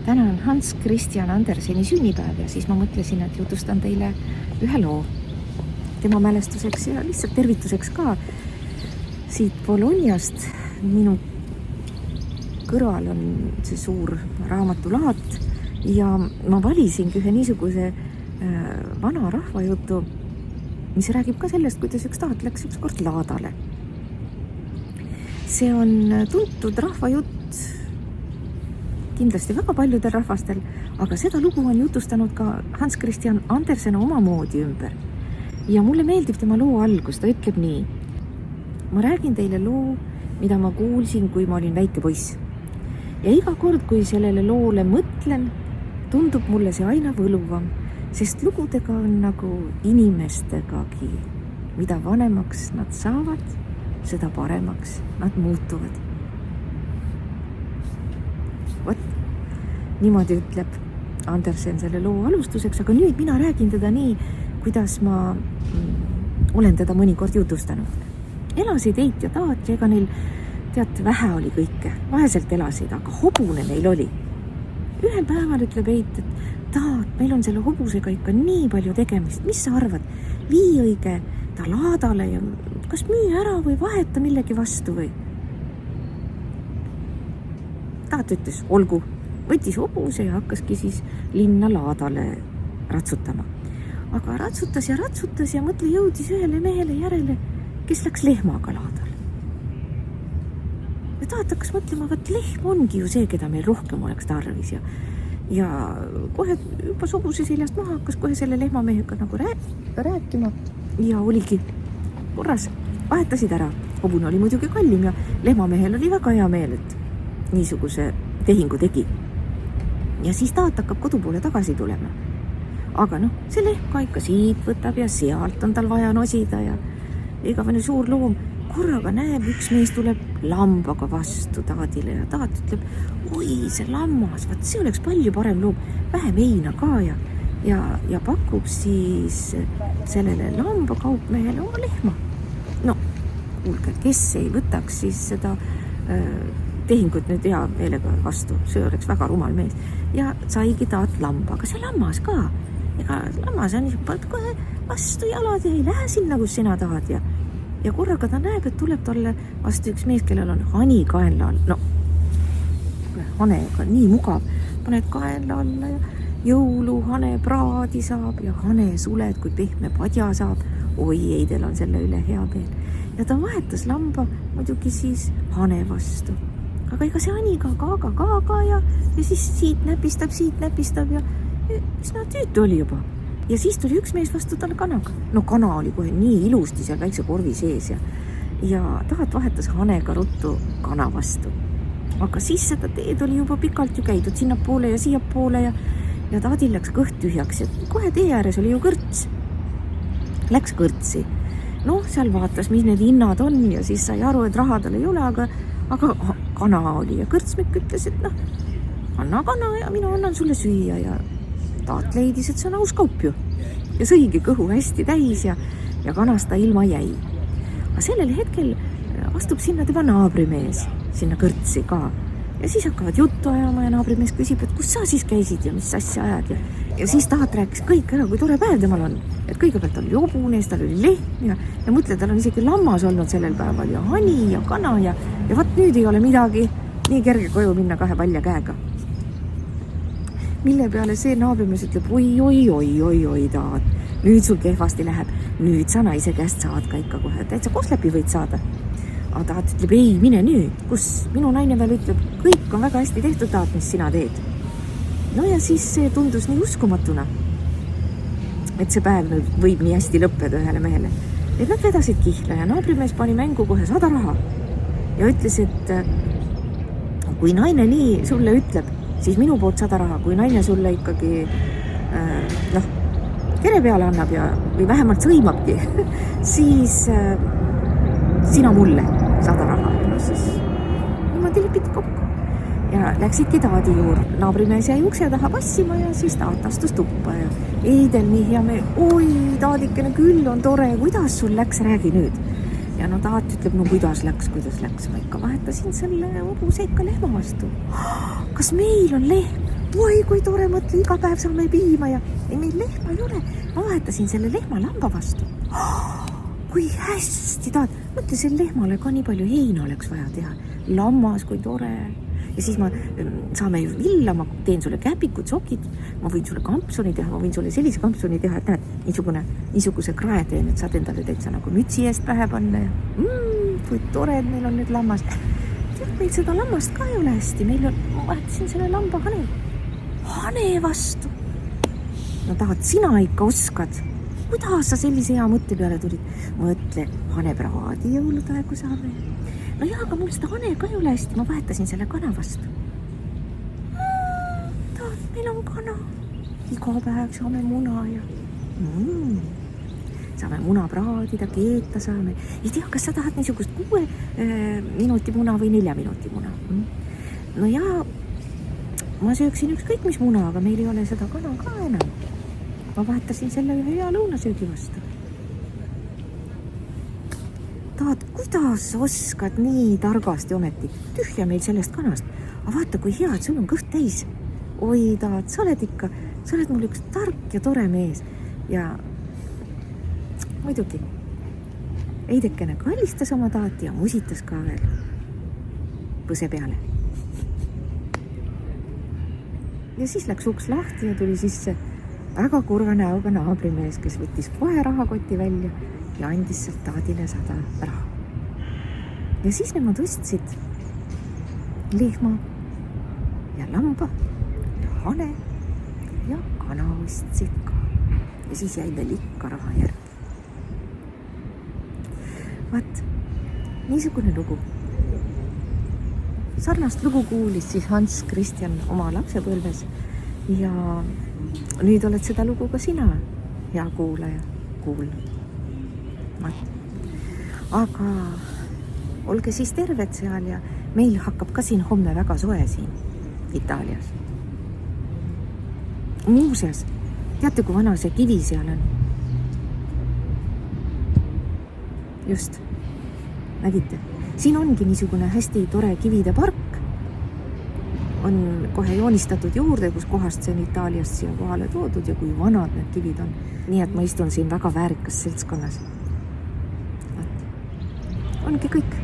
täna on Hans Christian Anderseni sünnipäev ja siis ma mõtlesin, et jutustan teile ühe loo tema mälestuseks ja lihtsalt tervituseks ka siit Boloniast. Minu kõrval on see suur raamatulaat ja ma valisingi ühe niisuguse vana rahvajutu, mis räägib ka sellest, kuidas üks taat läks ükskord laadale. See on tuntud rahvajutt kindlasti väga paljudel rahvastel, aga seda lugu on jutustanud ka Hans Christian Andersen omamoodi ümber. Ja mulle meeldib tema loo algus, ta ütleb nii. Ma räägin teile loo, mida ma kuulsin, kui ma olin väike poiss. Ja iga kord, kui sellele loole mõtlen, tundub mulle see aina võluvam, sest lugudega on nagu inimestegagi. Mida vanemaks nad saavad, seda paremaks nad muutuvad. Vot, niimoodi ütleb Andersen selle loo alustuseks, aga nüüd mina räägin teda nii, kuidas ma olen teda mõnikord jutustanud. Elasid Eit ja Taat ja ega neil, teate, vähe oli kõike. Vaheselt elasid, aga hobune neil oli. Ühel päeval ütleb Eit, et Taat, meil on selle hobusega ikka nii palju tegemist. Mis sa arvad? Vii õige ta laadale ja kas müü ära või vaheta millegi vastu või? Taat ütles, olgu, võttis hobuse ja hakkaski siis linna laadale ratsutama. Aga ratsutas ja mõtle jõudis ühele mehele järele, kes läks lehmaga laadale. Ja Taat hakkas mõtlema, et lehm ongi ju see, keda meil rohkem oleks tarvis. Ja kohe juba hobuse seljast maha hakkas kohe selle lehmamehega nagu rääkima ja oligi korras, vahetasid ära. Hobune oli muidugi kallim ja lehmamehel oli väga hea meel, et niisuguse tehingu tegi. Ja siis Taat hakkab kodu poole tagasi tulema. Aga see lehm ka ikka siit võtab ja sealt on tal vaja nosida ja igavene suur loom korraga näeb, üks mees tuleb lambaga vastu Taadile ja Taat ütleb, oi, see lammas, vaat see oleks palju parem loom, vähem heina ka ja pakub siis sellele lambakaupmehele oma lehma. Kuulge, kes ei võtaks siis seda tehingut nüüd hea meelega vastu, see oleks väga rumal mees. Ja saigi Taat lamba, aga see lammas ka. Ega lammas on kohe vastu jalad ja ei lähe sinna, kus sina tahad. Ja korraga ta näeb, et tuleb talle vastu üks mees, kellel on hani kaenla all. Hanega nii mugav. Paned kaenla alla ja jõuluhane praadi saab ja hane suled, kui pehme padja saab. Oi, Eidel on selle üle hea meel. Ja ta vahetas lamba muidugi siis hane vastu. Aga ega see hani ka ja siis siit näpistab ja üsna tüütu oli juba. Ja siis tuli üks mees vastu talle kanaga. Kana oli kohe nii ilusti seal väikse korvi sees ja Taat vahetas hanega ruttu kana vastu. Aga siis seda teed oli juba pikalt ju käidud sinna poole ja siia poole ja Taadil läks kõht tühjaks ja kohe tee ääres oli ju kõrts. Läks kõrtsi. Seal vaatas, mis need hinnad on ja siis sai aru, et raha tal ei ole, aga kana oli ja kõrtsmik ütles, et anna kana ja mina annan sulle süüa ja Taat leidis, et see on aus kaup ju. Ja sõigi kõhu hästi täis ja kanast ta ilma jäi. Aga sellel hetkel astub sinna tema naabrimees, sinna kõrtsi ka. Ja siis hakkavad juttu ajama ja naabrimees küsib, et kus sa siis käisid ja mis asja ajad. Ja siis Taat rääkis kõik ära, kui tore päev temal on. Et kõigepealt oli hobune, tal oli lehm ja mõtle, tal on isegi lammas olnud sellel päeval ja hani ja kana ja vaat nüüd ei ole midagi nii kerge koju minna 2 palja käega. Mille peale see naabrimees ütleb, oi, Taat, nüüd sul kehvasti läheb, nüüd sa naise käest saad ka ikka kohe, täitsa koslepi võid saada. Aga Taat ütleb, ei, mine nüüd, kus minu naine veel ütleb, kõik on väga hästi tehtud, Taat, mis sina teed. Ja siis see tundus nii uskumatuna, et see päev võib nii hästi lõppeda ühele mehele. Et nad vedasid kihla ja naabrimees pani mängu kohe 100 raha ja ütles, et kui naine nii sulle ütleb, siis minu poolt 100 raha, kui naine sulle ikkagi kere peale annab või vähemalt sõimabki, siis sina mulle 100 raha. Siis niimoodi lipiti kokku. Ja läksidki Taadi juurde. Naabrimees jäi ukse taha passima ja siis Taat astus tuppa ja Eidel nii hea meel. Oi, Taadikene, küll on tore, kuidas sul läks, räägi nüüd. Ja Taat ütleb, kuidas läks. Ma ikka vahetasin selle hobuse ikka lehma vastu. Kas meil on lehm? oi kui tore, mõtle, iga päev saame piima ja ei, meil lehma ei ole. Ma vahetasin selle lehma lamba vastu. Kui hästi tahad. Mõtle, selle lehmale ka nii palju heina oleks vaja teha. Lammas, kui tore. Ja siis saame ju villa, ma teen sulle käpikud, sokid, ma võin sulle kampsuni teha, ma võin sulle sellise kampsuni teha, et näed, niisuguse krae teen, et saad endale täitsa nagu mütsi eest pähe panna ja kui tore, et meil on nüüd lammas. Tead, meil seda lammast ka ei ole hästi, meil on, ma vahetasin selle lamba hane vastu. No tahad, sina ikka oskad. Kuidas sa sellise hea mõtte peale tulid? Mõtle, hanepraadi jõuludaegu saame. No jaa, aga mul seda hane ka ei ole hästi, ma vahetasin selle kana vastu. Tahad, meil on kana. Iga päev saame muna ja saame muna praadida, keeta saame. Ei tea, kas sa tahad niisugust 6 minuti muna või 4 minuti muna? No jaa, ma sööksin ükskõik mis muna, aga meil ei ole seda kana ka enam. Ma vahetasin selle ühe hea lõunasöögi vastu. Tahad, kuidas oskad nii targasti ometi? Tühja meil sellest kanast. Aga vaata, kui hea, et sul on kõht täis. Oi, tahad, sa oled mul üks tark ja tore mees. Ja muidugi, Eidekene kallistas oma taati ja musitas ka veel põse peale. Ja siis läks uks lahti ja tuli sisse väga kurva näoga naabrimees, kes võttis kohe rahakoti välja ja andis sealt taadile 100 raha. Ja siis nemad ostsid lehma ja lamba ja hane ja kana ostsid ka. Ja siis jäi veel ikka raha järgi. Vaat, niisugune lugu. Sarnast lugu kuulis siis Hans Christian oma lapsepõlves ja nüüd oled seda lugu ka sina, hea kuulaja, kuulnud. Aga olge siis terved seal ja meil hakkab ka siin homme väga soe siin Itaalias. Muuseas, teate, kui vana see kivi seal on? Just, nägite? Siin ongi niisugune hästi tore kivide park. On kohe joonistatud juurde, kus kohast see on Itaaliast siia kohale toodud ja kui vanad need kivid on. Nii et ma istun siin väga väärikas seltskonnas. Ongi kõik.